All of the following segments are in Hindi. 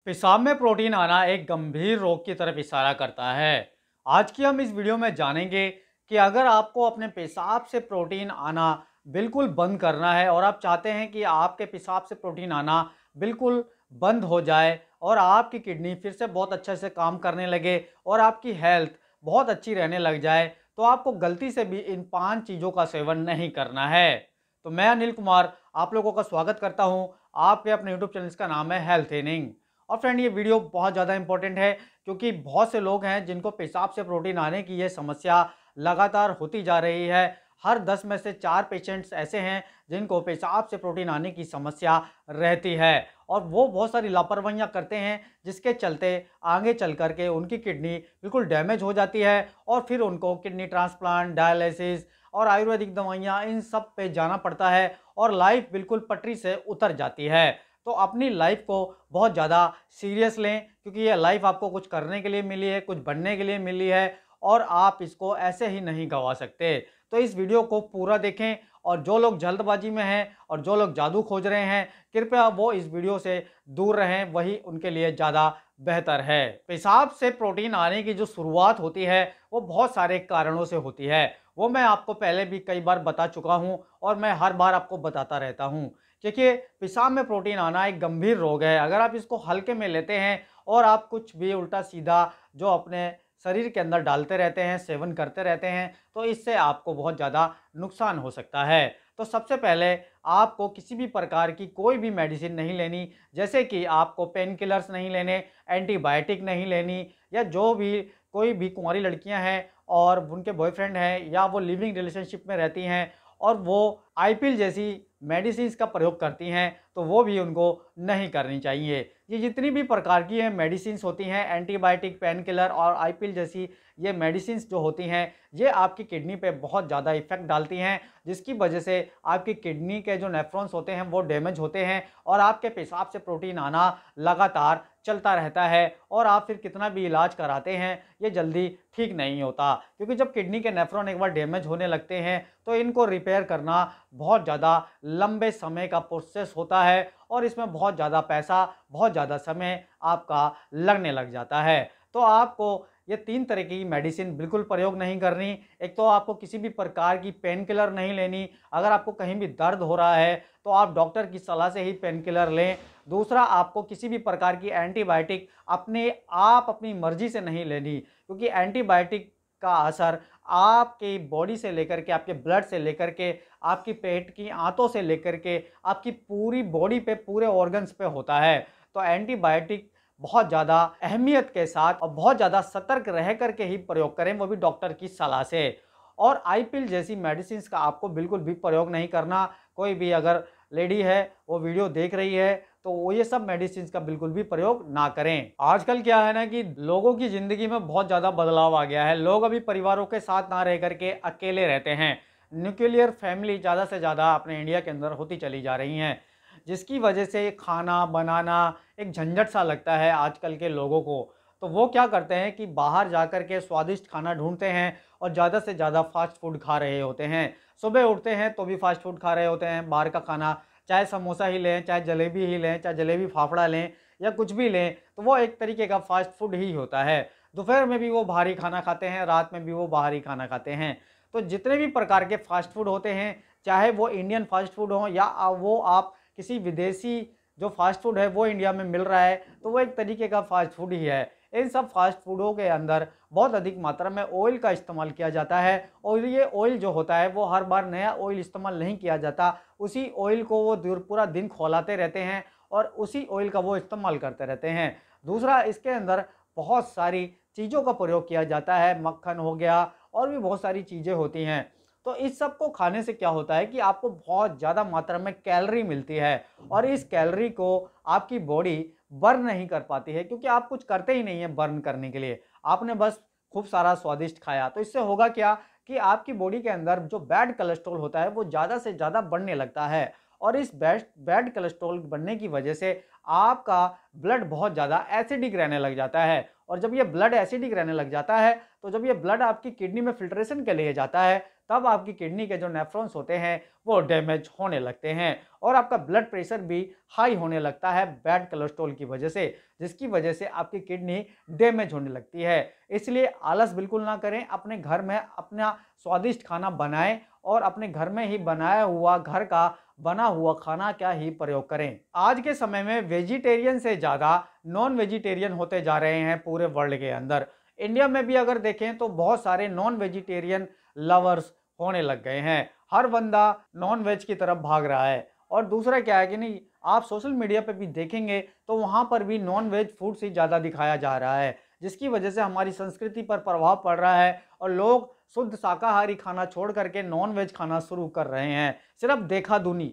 पेशाब में प्रोटीन आना एक गंभीर रोग की तरफ इशारा करता है। आज की हम इस वीडियो में जानेंगे कि अगर आपको अपने पेशाब से प्रोटीन आना बिल्कुल बंद करना है और आप चाहते हैं कि आपके पेशाब से प्रोटीन आना बिल्कुल बंद हो जाए और आपकी किडनी फिर से बहुत अच्छे से काम करने लगे और आपकी हेल्थ बहुत अच्छी रहने लग जाए, तो आपको गलती से भी इन 5 चीज़ों का सेवन नहीं करना है। तो मैं अनिल कुमार आप लोगों का स्वागत करता हूं आपके अपने यूट्यूब चैनल का नाम है हेल्थ इनिंग। और फ्रेंड, ये वीडियो बहुत ज़्यादा इंपॉर्टेंट है क्योंकि बहुत से लोग हैं जिनको पेशाब से प्रोटीन आने की ये समस्या लगातार होती जा रही है। हर 10 में से 4 पेशेंट्स ऐसे हैं जिनको पेशाब से प्रोटीन आने की समस्या रहती है और वो बहुत सारी लापरवाहियां करते हैं, जिसके चलते आगे चल कर के उनकी किडनी बिल्कुल डैमेज हो जाती है और फिर उनको किडनी ट्रांसप्लांट, डायलिसिस और आयुर्वेदिक दवाइयाँ इन सब पे जाना पड़ता है और लाइफ बिल्कुल पटरी से उतर जाती है। तो अपनी लाइफ को बहुत ज़्यादा सीरियस लें क्योंकि ये लाइफ आपको कुछ करने के लिए मिली है, कुछ बनने के लिए मिली है और आप इसको ऐसे ही नहीं गंवा सकते। तो इस वीडियो को पूरा देखें और जो लोग जल्दबाजी में हैं और जो लोग जादू खोज रहे हैं, कृपया वो इस वीडियो से दूर रहें, वही उनके लिए ज़्यादा बेहतर है। पेशाब से प्रोटीन आने की जो शुरुआत होती है वो बहुत सारे कारणों से होती है। वो मैं आपको पहले भी कई बार बता चुका हूँ और मैं हर बार आपको बताता रहता हूँ। देखिए, पेशाब में प्रोटीन आना एक गंभीर रोग है। अगर आप इसको हल्के में लेते हैं और आप कुछ भी उल्टा सीधा जो अपने शरीर के अंदर डालते रहते हैं, सेवन करते रहते हैं, तो इससे आपको बहुत ज़्यादा नुकसान हो सकता है। तो सबसे पहले आपको किसी भी प्रकार की कोई भी मेडिसिन नहीं लेनी, जैसे कि आपको पेन किलर्स नहीं लेने, एंटीबायोटिक नहीं लेनी, या जो भी कोई भी कुंवारी लड़कियां हैं और उनके बॉयफ्रेंड हैं या वो लिविंग रिलेशनशिप में रहती हैं और वो आईपिल जैसी मेडिसिन का प्रयोग करती हैं, तो वो भी उनको नहीं करनी चाहिए। ये जितनी भी प्रकार की है मेडिसिन होती हैं, एंटीबायोटिक, पेन किलर और आईपिल जैसी ये मेडिसिन जो होती हैं, ये आपकी किडनी पे बहुत ज़्यादा इफेक्ट डालती हैं, जिसकी वजह से आपकी किडनी के जो नेफ्रॉन्स होते हैं वो डैमेज होते हैं और आपके पेशाब से प्रोटीन आना लगातार चलता रहता है और आप फिर कितना भी इलाज कराते हैं ये जल्दी ठीक नहीं होता, क्योंकि जब किडनी के नेफ्रॉन एक बार डैमेज होने लगते हैं तो इनको रिपेयर करना बहुत ज़्यादा लंबे समय का प्रोसेस होता है और इसमें बहुत ज़्यादा पैसा, बहुत ज़्यादा समय आपका लगने लग जाता है। तो आपको ये 3 तरह की मेडिसिन बिल्कुल प्रयोग नहीं करनी। एक तो आपको किसी भी प्रकार की पेन किलर नहीं लेनी। अगर आपको कहीं भी दर्द हो रहा है तो आप डॉक्टर की सलाह से ही पेन किलर लें। दूसरा, आपको किसी भी प्रकार की एंटीबायोटिक अपनी मर्जी से नहीं लेनी, क्योंकि एंटीबायोटिक का असर आपकी बॉडी से लेकर के, आपके ब्लड से लेकर के, आपकी पेट की आंतों से लेकर के आपकी पूरी बॉडी पे, पूरे ऑर्गन्स पे होता है। तो एंटीबायोटिक बहुत ज़्यादा अहमियत के साथ और बहुत ज़्यादा सतर्क रह करके ही प्रयोग करें, वो भी डॉक्टर की सलाह से। और आईपिल जैसी मेडिसिन का आपको बिल्कुल भी प्रयोग नहीं करना। कोई भी अगर लेडी है वो वीडियो देख रही है तो वो ये सब मेडिसिन का बिल्कुल भी प्रयोग ना करें। आजकल क्या है ना कि लोगों की ज़िंदगी में बहुत ज़्यादा बदलाव आ गया है। लोग अभी परिवारों के साथ ना रह करके अकेले रहते हैं। न्यूक्लियर फैमिली ज़्यादा से ज़्यादा अपने इंडिया के अंदर होती चली जा रही हैं, जिसकी वजह से खाना बनाना एक झंझट सा लगता है आजकल के लोगों को। तो वो क्या करते हैं कि बाहर जाकर के स्वादिष्ट खाना ढूंढते हैं और ज़्यादा से ज़्यादा फास्ट फूड खा रहे होते हैं। सुबह उठते हैं तो भी फास्ट फूड खा रहे होते हैं, बाहर का खाना, चाहे समोसा ही लें, चाहे जलेबी ही लें, चाहे जलेबी फाफड़ा लें या कुछ भी लें, तो वो एक तरीके का फास्ट फूड ही होता है। दोपहर में भी वो बाहरी खाना खाते हैं, रात में भी वो बाहरी खाना खाते हैं। तो जितने भी प्रकार के फास्ट फूड होते हैं, चाहे वो इंडियन फास्ट फूड हो या वो आप किसी विदेशी जो फास्ट फूड है वो इंडिया में मिल रहा है, तो वो एक तरीके का फास्ट फूड ही है। इन सब फास्ट फूडों के अंदर बहुत अधिक मात्रा में ऑयल का इस्तेमाल किया जाता है और ये ऑयल जो होता है वो हर बार नया ऑयल इस्तेमाल नहीं किया जाता। उसी ऑयल को वो पूरा दिन खौलाते रहते हैं और उसी ऑयल का वो इस्तेमाल करते रहते हैं। दूसरा, इसके अंदर बहुत सारी चीज़ों का प्रयोग किया जाता है, मक्खन हो गया और भी बहुत सारी चीज़ें होती हैं। तो इस सब को खाने से क्या होता है कि आपको बहुत ज़्यादा मात्रा में कैलोरी मिलती है और इस कैलोरी को आपकी बॉडी बर्न नहीं कर पाती है, क्योंकि आप कुछ करते ही नहीं है बर्न करने के लिए। आपने बस खूब सारा स्वादिष्ट खाया, तो इससे होगा क्या कि आपकी बॉडी के अंदर जो बैड कोलेस्ट्रॉल होता है वो ज़्यादा से ज़्यादा बढ़ने लगता है और इस बैड कोलेस्ट्रॉल बढ़ने की वजह से आपका ब्लड बहुत ज़्यादा एसिडिक रहने लग जाता है और जब ये ब्लड एसिडिक रहने लग जाता है, तो जब ये ब्लड आपकी किडनी में फिल्ट्रेशन के लिए जाता है, तब आपकी किडनी के जो नेफ्रॉन्स होते हैं वो डैमेज होने लगते हैं और आपका ब्लड प्रेशर भी हाई होने लगता है बैड कोलेस्ट्रॉल की वजह से, जिसकी वजह से आपकी किडनी डैमेज होने लगती है। इसलिए आलस बिल्कुल ना करें, अपने घर में अपना स्वादिष्ट खाना बनाएं और अपने घर में ही बनाया हुआ घर का बना हुआ खाना क्या ही प्रयोग करें। आज के समय में वेजिटेरियन से ज़्यादा नॉन वेजिटेरियन होते जा रहे हैं पूरे वर्ल्ड के अंदर। इंडिया में भी अगर देखें तो बहुत सारे नॉन वेजिटेरियन लवर्स होने लग गए हैं। हर बंदा नॉन वेज की तरफ भाग रहा है और दूसरा क्या है कि नहीं, आप सोशल मीडिया पे भी देखेंगे तो वहाँ पर भी नॉन वेज फूड से ज़्यादा दिखाया जा रहा है, जिसकी वजह से हमारी संस्कृति पर प्रभाव पड़ रहा है और लोग शुद्ध शाकाहारी खाना छोड़ करके नॉन वेज खाना शुरू कर रहे हैं। सिर्फ देखा-दुनी,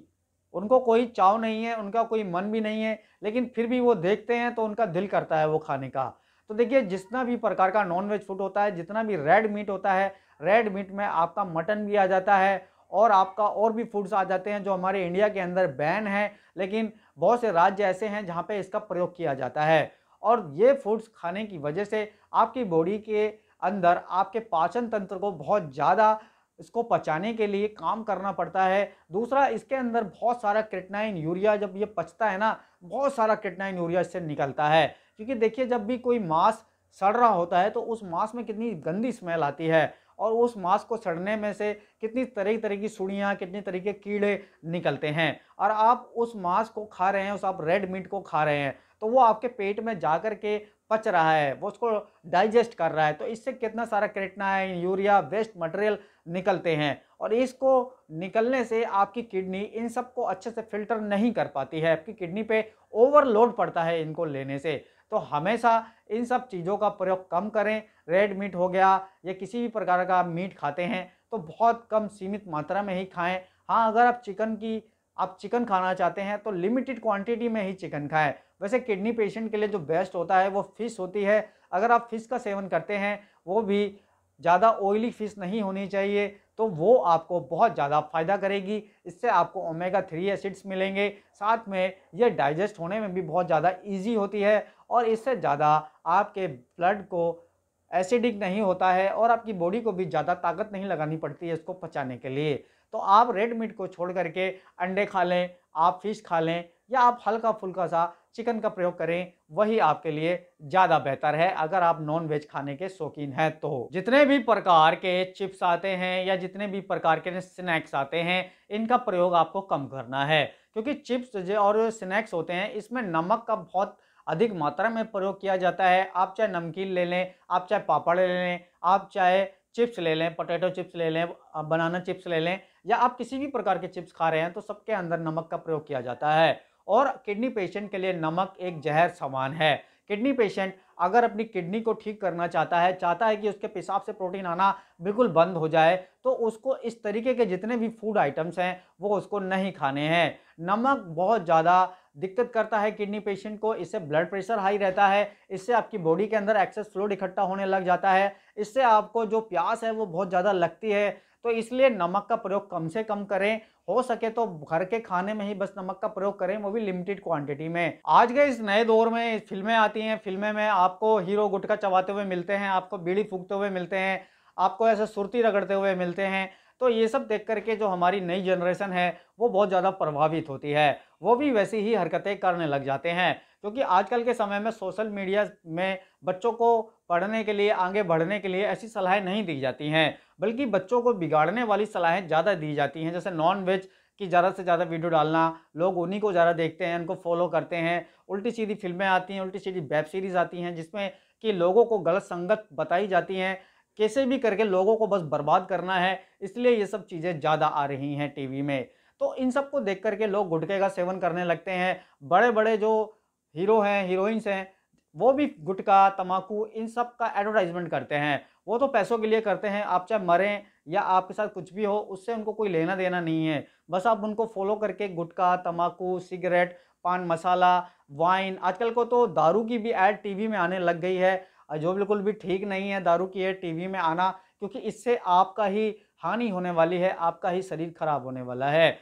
उनको कोई चाव नहीं है, उनका कोई मन भी नहीं है, लेकिन फिर भी वो देखते हैं तो उनका दिल करता है वो खाने का। तो देखिए, जितना भी प्रकार का नॉन वेज फूड होता है, जितना भी रेड मीट होता है, रेड मीट में आपका मटन भी आ जाता है और आपका और भी फूड्स आ जाते हैं जो हमारे इंडिया के अंदर बैन है, लेकिन बहुत से राज्य ऐसे हैं जहाँ पे इसका प्रयोग किया जाता है। और ये फूड्स खाने की वजह से आपकी बॉडी के अंदर आपके पाचन तंत्र को बहुत ज़्यादा इसको पचाने के लिए काम करना पड़ता है। दूसरा, इसके अंदर बहुत सारा क्रिएटिनिन यूरिया जब ये पचता है ना, बहुत सारा क्रिएटिनिन यूरिया इससे निकलता है। क्योंकि देखिए, जब भी कोई मांस सड़ रहा होता है तो उस मांस में कितनी गंदी स्मेल आती है और उस मांस को सड़ने में से कितनी तरह तरह की सुड़ियाँ, कितने तरह के कीड़े निकलते हैं और आप उस मांस को खा रहे हैं, उस आप रेड मीट को खा रहे हैं, तो वो आपके पेट में जा कर के पच रहा है, वो उसको डाइजेस्ट कर रहा है, तो इससे कितना सारा क्रिएटिनिन, यूरिया, वेस्ट मटेरियल निकलते हैं और इसको निकलने से आपकी किडनी इन सब को अच्छे से फिल्टर नहीं कर पाती है। आपकी किडनी पे ओवरलोड पड़ता है इनको लेने से। तो हमेशा इन सब चीज़ों का प्रयोग कम करें। रेड मीट हो गया या किसी भी प्रकार का आप मीट खाते हैं तो बहुत कम सीमित मात्रा में ही खाएं। हाँ, अगर आप चिकन खाना चाहते हैं तो लिमिटेड क्वांटिटी में ही चिकन खाएं। वैसे किडनी पेशेंट के लिए जो बेस्ट होता है वो फ़िश होती है। अगर आप फ़िश का सेवन करते हैं, वो भी ज़्यादा ऑयली फ़िश नहीं होनी चाहिए, तो वो आपको बहुत ज़्यादा फ़ायदा करेगी। इससे आपको ओमेगा 3 एसिड्स मिलेंगे, साथ में ये डाइजेस्ट होने में भी बहुत ज़्यादा ईज़ी होती है और इससे ज़्यादा आपके ब्लड को एसिडिक नहीं होता है और आपकी बॉडी को भी ज़्यादा ताकत नहीं लगानी पड़ती है इसको पचाने के लिए। तो आप रेड मीट को छोड़ करके अंडे खा लें, आप फ़िश खा लें या आप हल्का-फुल्का सा चिकन का प्रयोग करें, वही आपके लिए ज़्यादा बेहतर है अगर आप नॉन वेज खाने के शौकीन हैं तो। जितने भी प्रकार के चिप्स आते हैं या जितने भी प्रकार के स्नैक्स आते हैं, इनका प्रयोग आपको कम करना है क्योंकि चिप्स जो और स्नैक्स होते हैं, इसमें नमक का बहुत अधिक मात्रा में प्रयोग किया जाता है। आप चाहे नमकीन ले लें, आप चाहे पापड़ ले लें, आप चाहे चिप्स ले लें, पोटैटो चिप्स ले लें, बनाना चिप्स ले लें या आप किसी भी प्रकार के चिप्स खा रहे हैं तो सबके अंदर नमक का प्रयोग किया जाता है और किडनी पेशेंट के लिए नमक एक जहर समान है। किडनी पेशेंट अगर अपनी किडनी को ठीक करना चाहता है कि उसके पेशाब से प्रोटीन आना बिल्कुल बंद हो जाए, तो उसको इस तरीके के जितने भी फूड आइटम्स हैं वो उसको नहीं खाने हैं। नमक बहुत ज़्यादा दिक्कत करता है किडनी पेशेंट को, इससे ब्लड प्रेशर हाई रहता है, इससे आपकी बॉडी के अंदर एक्सेस फ्लूइड इकट्ठा होने लग जाता है, इससे आपको जो प्यास है वो बहुत ज़्यादा लगती है। तो इसलिए नमक का प्रयोग कम से कम करें, हो सके तो घर के खाने में ही बस नमक का प्रयोग करें, वो भी लिमिटेड क्वांटिटी में। आज के इस नए दौर में फिल्में आती हैं, फिल्में में आपको हीरो गुटखा चबाते हुए मिलते हैं, आपको बीड़ी फूकते हुए मिलते हैं, आपको ऐसे सुर्ती रगड़ते हुए मिलते हैं। तो ये सब देख कर के जो हमारी नई जनरेशन है वो बहुत ज़्यादा प्रभावित होती है, वो भी वैसी ही हरकतें करने लग जाते हैं क्योंकि आजकल के समय में सोशल मीडिया में बच्चों को पढ़ने के लिए, आगे बढ़ने के लिए ऐसी सलाहें नहीं दी जाती हैं, बल्कि बच्चों को बिगाड़ने वाली सलाहें ज़्यादा दी जाती हैं। जैसे नॉन वेज की ज़्यादा से ज़्यादा वीडियो डालना, लोग उन्हीं को ज़्यादा देखते हैं, उनको फॉलो करते हैं। उल्टी-सीधी फिल्में आती हैं, उल्टी-सीधी वेब सीरीज़ आती हैं जिसमें कि लोगों को गलत संगत बताई जाती हैं, कैसे भी करके लोगों को बस बर्बाद करना है, इसलिए ये सब चीज़ें ज़्यादा आ रही हैं टीवी में। तो इन सब को देख कर के लोग गुटखे का सेवन करने लगते हैं। बड़े-बड़े जो हीरो हैं, हीरोइन्स हैं, वो भी गुटखा, तम्बाकू इन सब का एडवर्टाइज़मेंट करते हैं। वो तो पैसों के लिए करते हैं, आप चाहे मरें या आपके साथ कुछ भी हो, उससे उनको कोई लेना-देना नहीं है। बस आप उनको फ़ॉलो करके गुटखा, तम्बाकू, सिगरेट, पान मसाला, वाइन, आजकल को तो दारू की भी ऐड टीवी में आने लग गई है, जो बिल्कुल भी ठीक नहीं है दारू की ऐड टीवी में आना, क्योंकि इससे आपका ही हानि होने वाली है, आपका ही शरीर खराब होने वाला है।